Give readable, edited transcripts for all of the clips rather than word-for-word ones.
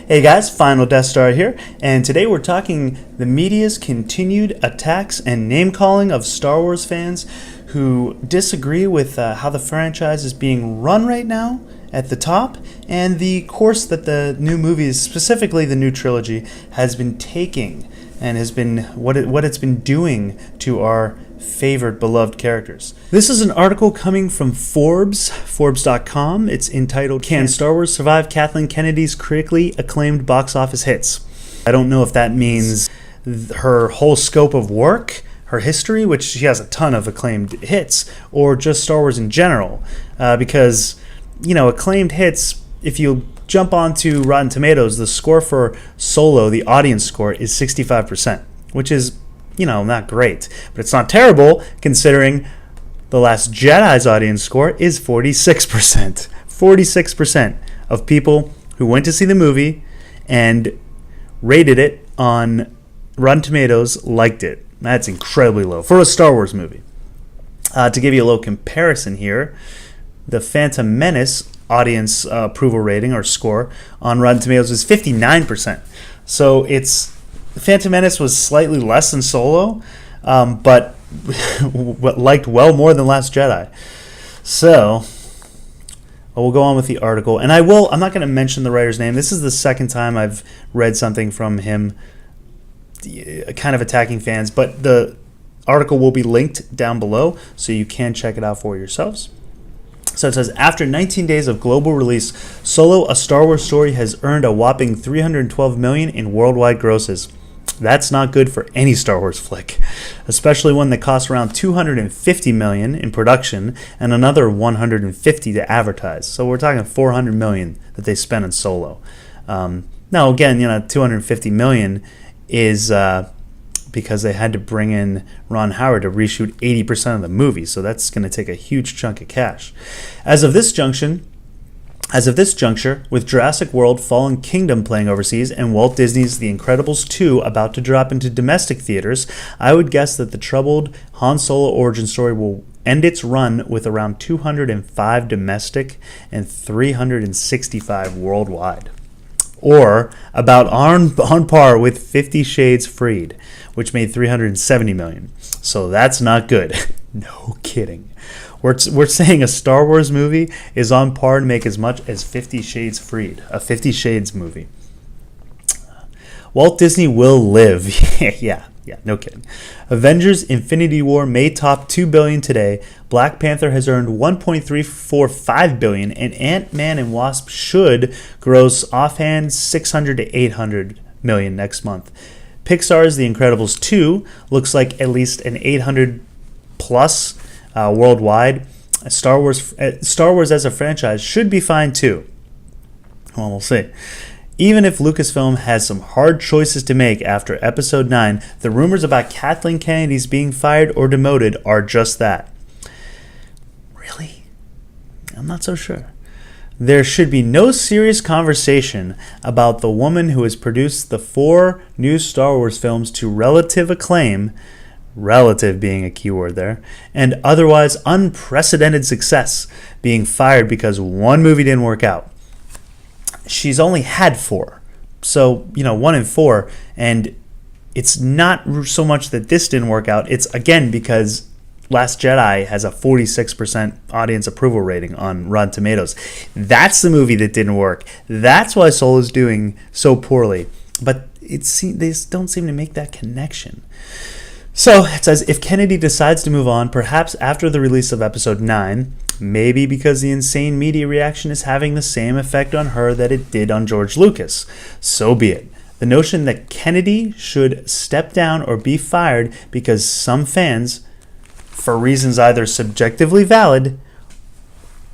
Hey guys, Final Death Star here, and today we're talking the media's continued attacks and name-calling of Star Wars fans who disagree with how the franchise is being run right now at the top, and the course that the new movies, specifically the new trilogy, has been taking, and has been what it's been doing to our favorite beloved characters. This is an article coming from Forbes.com. It's entitled, "Can Star Wars Survive Kathleen Kennedy's Critically Acclaimed Box Office Hits?" I don't know if that means her whole scope of work, her history, which she has a ton of acclaimed hits, or just Star Wars in general. Because, acclaimed hits, if you jump onto Rotten Tomatoes, the score for Solo, the audience score, is 65%, which is not great, but it's not terrible considering The Last Jedi's audience score is 46%. 46% of people who went to see the movie and rated it on Rotten Tomatoes liked it. That's incredibly low for a Star Wars movie. To give you a little comparison here, the Phantom Menace audience approval rating or score on Rotten Tomatoes is 59%. So Phantom Menace was slightly less than Solo, but liked well more than Last Jedi. So we'll go on with the article, and I'm not going to mention the writer's name. This is the second time I've read something from him, kind of attacking fans, but the article will be linked down below, so you can check it out for yourselves. So it says, after 19 days of global release, Solo: A Star Wars Story has earned a whopping $312 million in worldwide grosses. That's not good for any Star Wars flick, especially one that costs around $250 million in production and another $150 to advertise. So we're talking $400 million that they spent on Solo. Now, again, $250 million is because they had to bring in Ron Howard to reshoot 80% of the movie, so that's going to take a huge chunk of cash. As of this juncture, with Jurassic World: Fallen Kingdom playing overseas and Walt Disney's The Incredibles 2 about to drop into domestic theaters, I would guess that the troubled Han Solo origin story will end its run with around 205 domestic and 365 worldwide. Or about on par with 50 Shades Freed, which made $370 million. So that's not good. No kidding. We're saying a Star Wars movie is on par to make as much as 50 Shades Freed, a 50 Shades movie. Walt Disney will live. Yeah, no kidding. Avengers: Infinity War may top $2 billion today. Black Panther has earned $1.345 billion, and Ant-Man and Wasp should gross offhand $600 to $800 million next month. Pixar's The Incredibles 2 looks like at least an 800 plus worldwide. Star Wars as a franchise should be fine too. Well, we'll see. Even if Lucasfilm has some hard choices to make after Episode 9, the rumors about Kathleen Kennedy's being fired or demoted are just that. Really? I'm not so sure. There should be no serious conversation about the woman who has produced the 4 new Star Wars films to relative acclaim, relative being a keyword there, and otherwise unprecedented success, being fired because one movie didn't work out. She's only had 4, so 1 in 4, and it's not so much that this didn't work out. It's again because Last Jedi has a 46% audience approval rating on Rotten Tomatoes. That's the movie that didn't work. That's why Solo's doing so poorly. But they don't seem to make that connection. So it says, if Kennedy decides to move on, perhaps after the release of Episode 9, maybe because the insane media reaction is having the same effect on her that it did on George Lucas, so be it. The notion that Kennedy should step down or be fired because some fans, for reasons either subjectively valid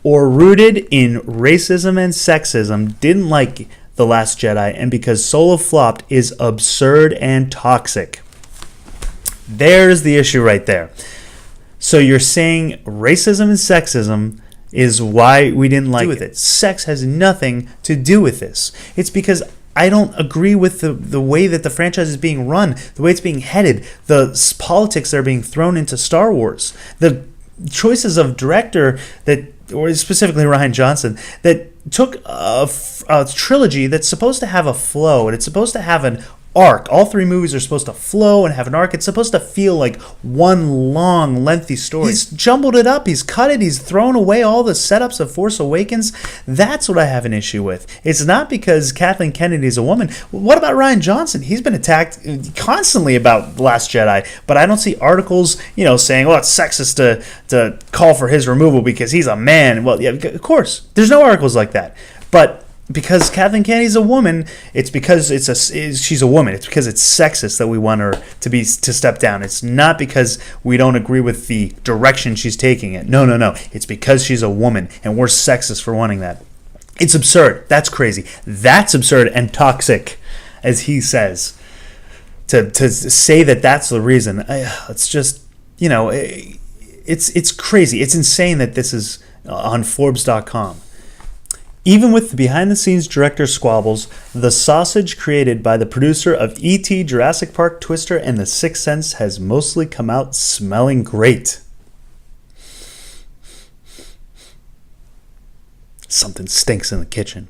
or rooted in racism and sexism, didn't like The Last Jedi, and because Solo flopped, is absurd and toxic. There's the issue right there. So you're saying racism and sexism is why we didn't like it. Sex has nothing to do with this. It's because I don't agree with the way that the franchise is being run, the way it's being headed, the politics that are being thrown into Star Wars, the choices of director that, or specifically Rian Johnson, that took a trilogy that's supposed to have a flow and it's supposed to have an arc. All three movies are supposed to flow and have an arc. It's supposed to feel like one long, lengthy story. He's jumbled it up. He's cut it. He's thrown away all the setups of Force Awakens. That's what I have an issue with. It's not because Kathleen Kennedy is a woman. What about Rian Johnson? He's been attacked constantly about Last Jedi, but I don't see articles, saying, well, it's sexist to call for his removal because he's a man. Well, yeah, of course. There's no articles like that. But because Kathleen Kennedy's a woman, it's because she's a woman. It's because it's sexist that we want her to step down. It's not because we don't agree with the direction she's taking it. No. It's because she's a woman, and we're sexist for wanting that. It's absurd. That's crazy. That's absurd and toxic, as he says. To say that that's the reason, it's just, it's crazy. It's insane that this is on Forbes.com. Even with the behind-the-scenes director squabbles, the sausage created by the producer of E.T., Jurassic Park, Twister, and The Sixth Sense has mostly come out smelling great. Something stinks in the kitchen.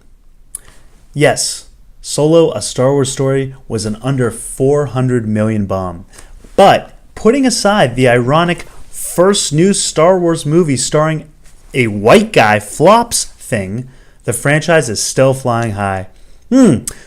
Yes, Solo, A Star Wars Story was an under $400 million bomb. But putting aside the ironic first new Star Wars movie starring a white guy flops thing, the franchise is still flying high.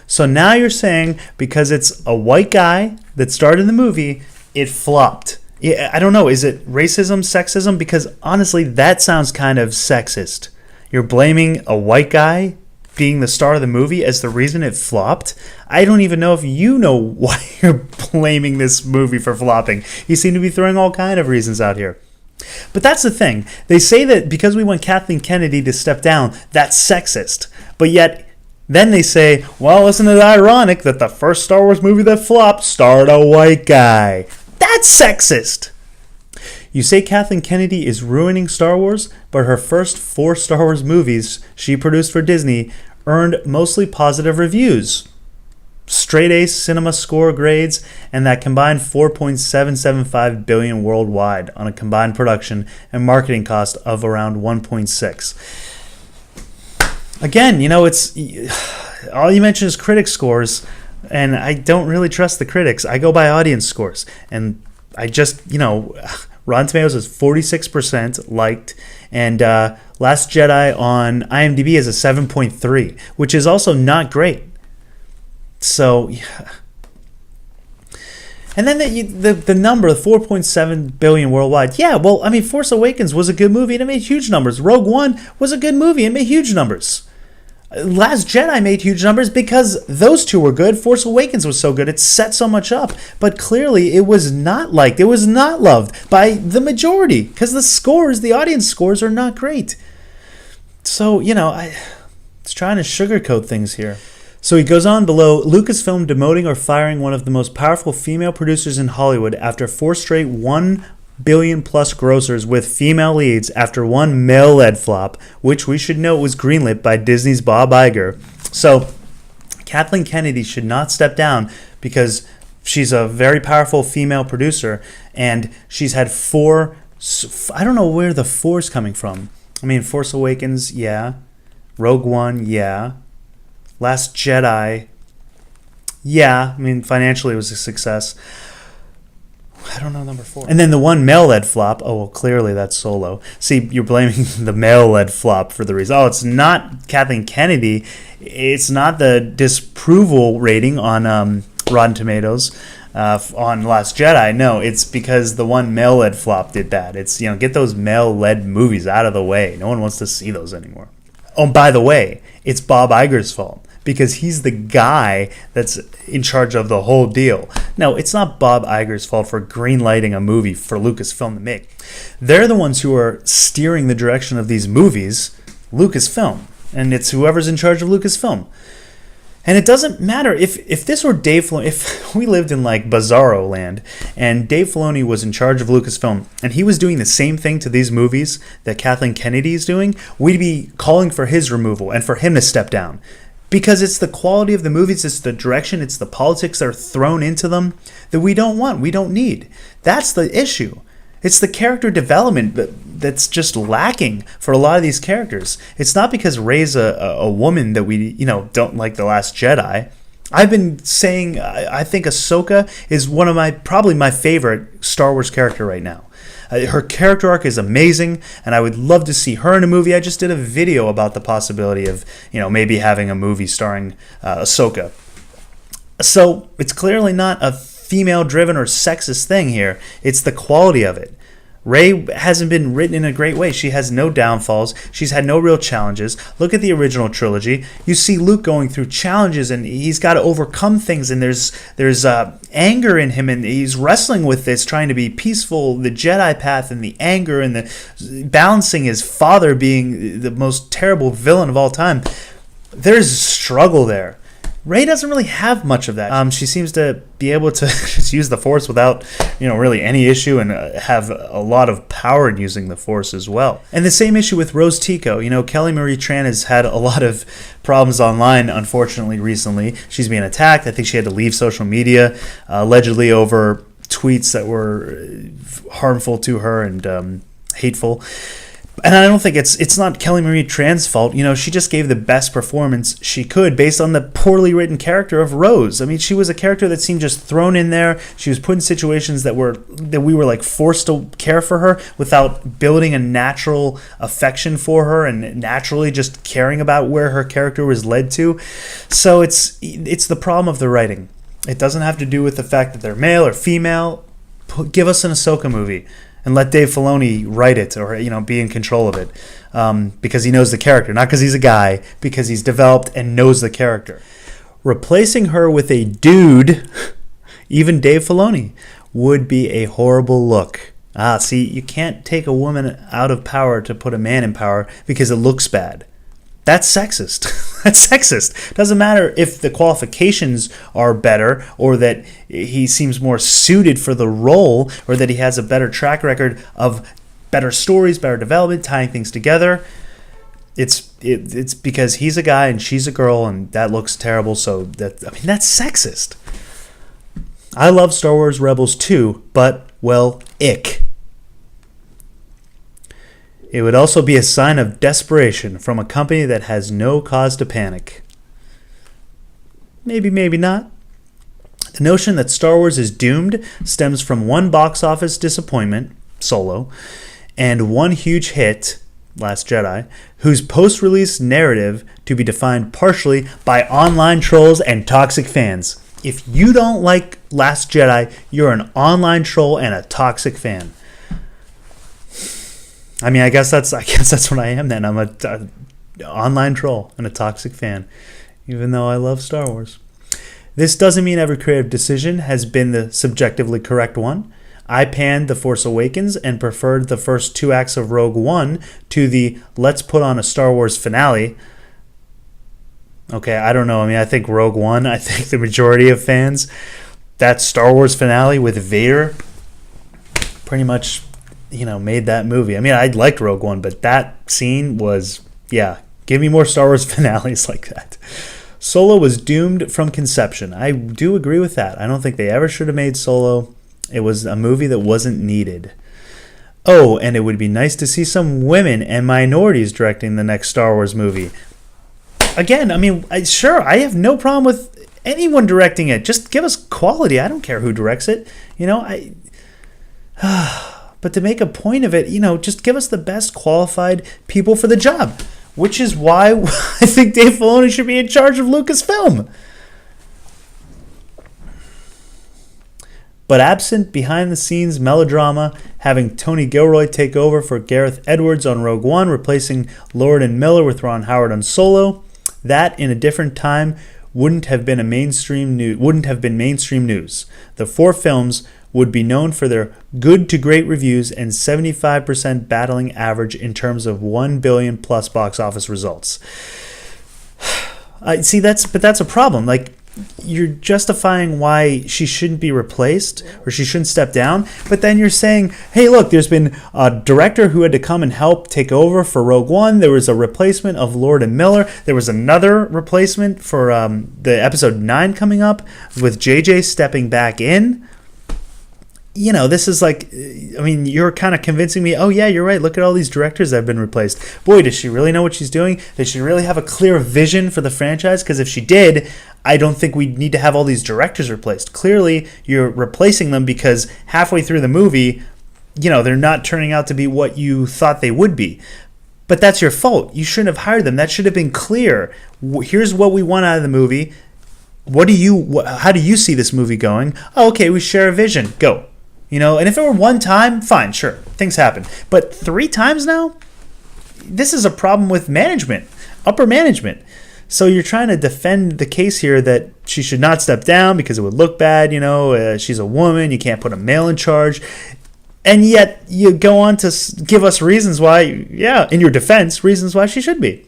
So now you're saying because it's a white guy that starred in the movie, it flopped. Yeah, I don't know. Is it racism, sexism? Because honestly, that sounds kind of sexist. You're blaming a white guy being the star of the movie as the reason it flopped? I don't even know if you know why you're blaming this movie for flopping. You seem to be throwing all kind of reasons out here. But that's the thing. They say that because we want Kathleen Kennedy to step down, that's sexist. But yet, then they say, well, isn't it ironic that the first Star Wars movie that flopped starred a white guy? That's sexist. You say Kathleen Kennedy is ruining Star Wars, but her first 4 Star Wars movies she produced for Disney earned mostly positive reviews. Straight A cinema score grades, and that combined $4.775 billion worldwide on a combined production and marketing cost of around $1.6. Again, it's all you mention is critic scores, and I don't really trust the critics. I go by audience scores, and I just, Rotten Tomatoes is 46% liked, and Last Jedi on IMDb is a 7.3, which is also not great. So, yeah. And then the number, 4.7 billion worldwide. Yeah, well, Force Awakens was a good movie and it made huge numbers. Rogue One was a good movie and made huge numbers. Last Jedi made huge numbers because those two were good. Force Awakens was so good. It set so much up. But clearly it was not liked. It was not loved by the majority because the audience scores are not great. So, I was trying to sugarcoat things here. So he goes on below, Lucasfilm demoting or firing one of the most powerful female producers in Hollywood after 4 straight $1 billion plus grossers with female leads after one male-led flop, which we should note was greenlit by Disney's Bob Iger. So Kathleen Kennedy should not step down because she's a very powerful female producer and she's had 4, I don't know where the 4's coming from. Force Awakens, yeah. Rogue One, yeah. Last Jedi, yeah. Financially it was a success. I don't know number 4. And then the one male-led flop, oh, well, clearly that's Solo. See, you're blaming the male-led flop for the reason. Oh, it's not Kathleen Kennedy. It's not the disapproval rating on Rotten Tomatoes on Last Jedi. No, it's because the one male-led flop did that. It's, get those male-led movies out of the way. No one wants to see those anymore. Oh, by the way, it's Bob Iger's fault because he's the guy that's in charge of the whole deal. No, it's not Bob Iger's fault for greenlighting a movie for Lucasfilm to make. They're the ones who are steering the direction of these movies, Lucasfilm, and it's whoever's in charge of Lucasfilm. And it doesn't matter if this were Dave Filoni, if we lived in like Bizarro land and Dave Filoni was in charge of Lucasfilm and he was doing the same thing to these movies that Kathleen Kennedy is doing, we'd be calling for his removal and for him to step down. Because it's the quality of the movies, it's the direction, it's the politics that are thrown into them that we don't want, we don't need. That's the issue. It's the character development that's just lacking for a lot of these characters. It's not because Rey's a woman that we don't like The Last Jedi. I've been saying I think Ahsoka is one of probably my favorite Star Wars character right now. Her character arc is amazing, and I would love to see her in a movie. I just did a video about the possibility of maybe having a movie starring Ahsoka. So it's clearly not a female-driven or sexist thing here. It's the quality of it. Rey hasn't been written in a great way. She has no downfalls. She's had no real challenges. Look at the original trilogy. You see Luke going through challenges, and he's got to overcome things, and there's anger in him, and he's wrestling with this, trying to be peaceful, the Jedi path, and the anger, and the balancing his father being the most terrible villain of all time. There's struggle there. Rey doesn't really have much of that. She seems to be able to just use the Force without, really any issue, and have a lot of power in using the Force as well. And the same issue with Rose Tico. Kelly Marie Tran has had a lot of problems online, unfortunately, recently. She's being attacked. I think she had to leave social media, allegedly over tweets that were harmful to her and hateful. And I don't think it's not Kelly Marie Tran's fault. She just gave the best performance she could based on the poorly written character of Rose. I mean, she was a character that seemed just thrown in there. She was put in situations that we were like forced to care for her without building a natural affection for her and naturally just caring about where her character was led to. So it's the problem of the writing. It doesn't have to do with the fact that they're male or female. Give us an Ahsoka movie. And let Dave Filoni write it or, be in control of it because he knows the character. Not because he's a guy, because he's developed and knows the character. Replacing her with a dude, even Dave Filoni, would be a horrible look. See, you can't take a woman out of power to put a man in power because it looks bad. That's sexist. That's sexist. Doesn't matter if the qualifications are better or that he seems more suited for the role or that he has a better track record of better stories, better development, tying things together. It's because he's a guy and she's a girl and that looks terrible. So that's sexist. I love Star Wars Rebels too, but, well, ick. It would also be a sign of desperation from a company that has no cause to panic. Maybe, maybe not. The notion that Star Wars is doomed stems from one box office disappointment, Solo, and one huge hit, Last Jedi, whose post-release narrative to be defined partially by online trolls and toxic fans. If you don't like Last Jedi, you're an online troll and a toxic fan. I mean, I guess that's what I am then. I'm a online troll and a toxic fan, even though I love Star Wars. This doesn't mean every creative decision has been the subjectively correct one. I panned The Force Awakens and preferred the first 2 acts of Rogue One to the let's put on a Star Wars finale. Okay, I don't know. I mean, I think Rogue One, I think the majority of fans, that Star Wars finale with Vader pretty much made that movie. I mean, I liked Rogue One, but that scene was, give me more Star Wars finales like that. Solo was doomed from conception. I do agree with that. I don't think they ever should have made Solo. It was a movie that wasn't needed. Oh, and it would be nice to see some women and minorities directing the next Star Wars movie. Again, I mean, sure, I have no problem with anyone directing it. Just give us quality. I don't care who directs it. But to make a point of it, just give us the best qualified people for the job, which is why I think Dave Filoni should be in charge of Lucasfilm. But absent behind-the-scenes melodrama, having Tony Gilroy take over for Gareth Edwards on Rogue One, replacing Lord and Miller with Ron Howard on Solo, that in a different time wouldn't have been mainstream news. The 4 films would be known for their good to great reviews and 75% battling average in terms of 1 billion plus box office results. That's a problem. Like, you're justifying why she shouldn't be replaced or she shouldn't step down, but then you're saying, hey, look, there's been a director who had to come and help take over for Rogue One. There was a replacement of Lord and Miller. There was another replacement for the episode 9 coming up with JJ stepping back in. this is like, I mean, you're kind of convincing me, oh, yeah, you're right. Look at all these directors that have been replaced. Boy, does she really know what she's doing? Does she really have a clear vision for the franchise? Because if she did, I don't think we need to have all these directors replaced. Clearly, you're replacing them because halfway through the movie, they're not turning out to be what you thought they would be. But that's your fault. You shouldn't have hired them. That should have been clear. Here's what we want out of the movie. How do you see this movie going? Oh, okay, we share a vision. Go. And if it were one time, fine, sure, things happen. But 3 times now? This is a problem with management, upper management. So you're trying to defend the case here that she should not step down because it would look bad, she's a woman, you can't put a male in charge. And yet you go on to give us reasons why, in your defense, reasons why she should be.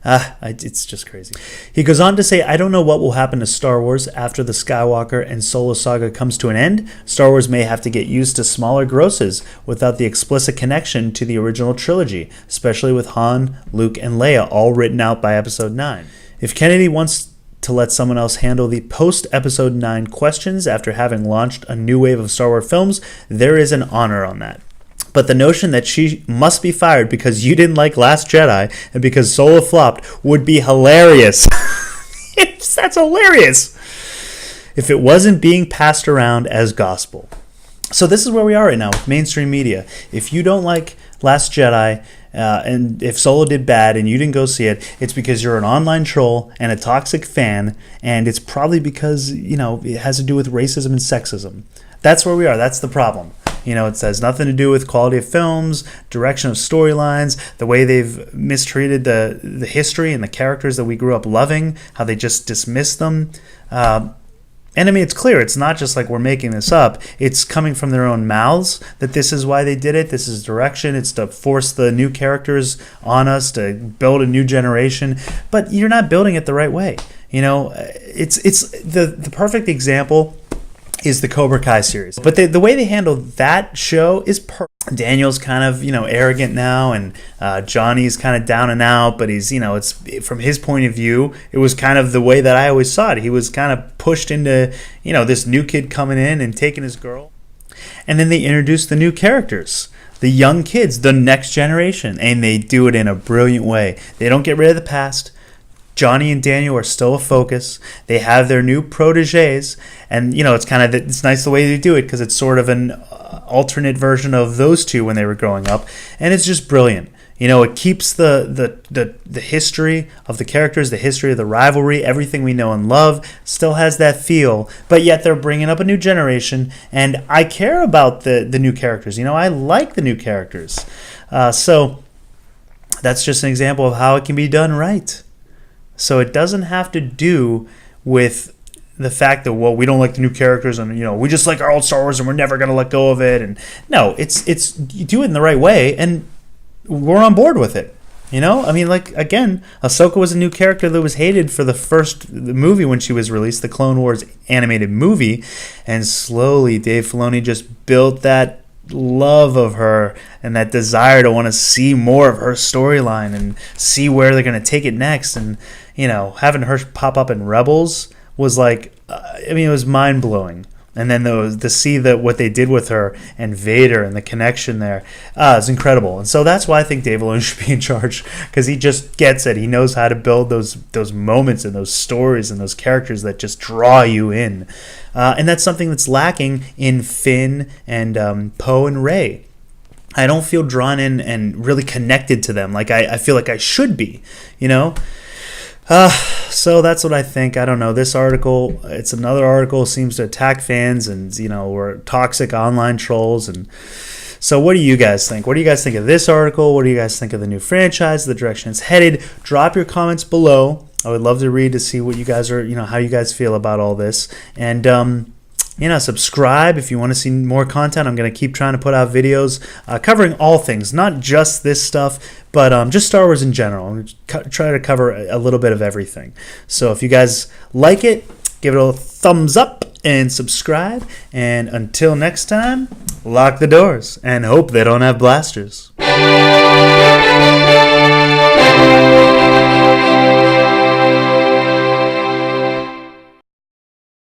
It's just crazy. He goes on to say, I don't know what will happen to Star Wars after the Skywalker and Solo saga comes to an end. Star Wars may have to get used to smaller grosses without the explicit connection to the original trilogy, especially with Han, Luke, and Leia all written out by Episode 9. If Kennedy wants to let someone else handle the post-Episode 9 questions after having launched a new wave of Star Wars films, there is an honor on that. But the notion that she must be fired because you didn't like Last Jedi and because Solo flopped would be hilarious. That's hilarious. If it wasn't being passed around as gospel. So this is where we are right now with mainstream media. If you don't like Last Jedi, and if Solo did bad and you didn't go see it, it's because you're an online troll and a toxic fan, and it's probably because, it has to do with racism and sexism. That's where we are. That's the problem. It has nothing to do with quality of films, direction of storylines, the way they've mistreated the history and the characters that we grew up loving, how they just dismiss them. And I mean, it's clear. It's not just like we're making this up. It's coming from their own mouths that this is why they did it. This is direction. It's to force the new characters on us, to build a new generation. But you're not building it the right way. It's the perfect example is the Cobra Kai series. But the way they handle that show is perfect. Daniel's kind of, arrogant now, and Johnny's kind of down and out, but he's, it's from his point of view, it was kind of the way that I always saw it. He was kind of pushed into, this new kid coming in and taking his girl. And then they introduce the new characters, the young kids, the next generation, and they do it in a brilliant way. They don't get rid of the past. Johnny and Daniel are still a focus. They have their new proteges, and it's nice the way they do it because it's sort of an alternate version of those two when they were growing up, and it's just brilliant. It keeps the history of the characters, the history of the rivalry, everything we know and love, still has that feel, but yet they're bringing up a new generation, and I care about the new characters. I like the new characters. So that's just an example of how it can be done right. So it doesn't have to do with the fact that, we don't like the new characters and, we just like our old Star Wars and we're never going to let go of it. And no, it's you do it in the right way and we're on board with it. I mean, again, Ahsoka was a new character that was hated for the movie when she was released, the Clone Wars animated movie. And slowly Dave Filoni just built that love of her and that desire to want to see more of her storyline and see where they're going to take it next. And having her pop up in Rebels was it was mind-blowing. And then to see what they did with her and Vader and the connection there is incredible. And so that's why I think Dave Filoni should be in charge, because he just gets it. He knows how to build those moments and those stories and those characters that just draw you in. And that's something that's lacking in Finn and Poe and Rey. I don't feel drawn in and really connected to them like I feel like I should be, So that's what I think. I don't know. This article, it's another article, seems to attack fans and, we're toxic online trolls. And so what do you guys think? What do you guys think of this article? What do you guys think of the new franchise, the direction it's headed? Drop your comments below. I would love to read to see what you guys are, how you guys feel about all this. And, subscribe if you want to see more content. I'm going to keep trying to put out videos covering all things, not just this stuff, but just Star Wars in general. I'm going to try to cover a little bit of everything. So if you guys like it, give it a thumbs up and subscribe. And until next time, lock the doors and hope they don't have blasters.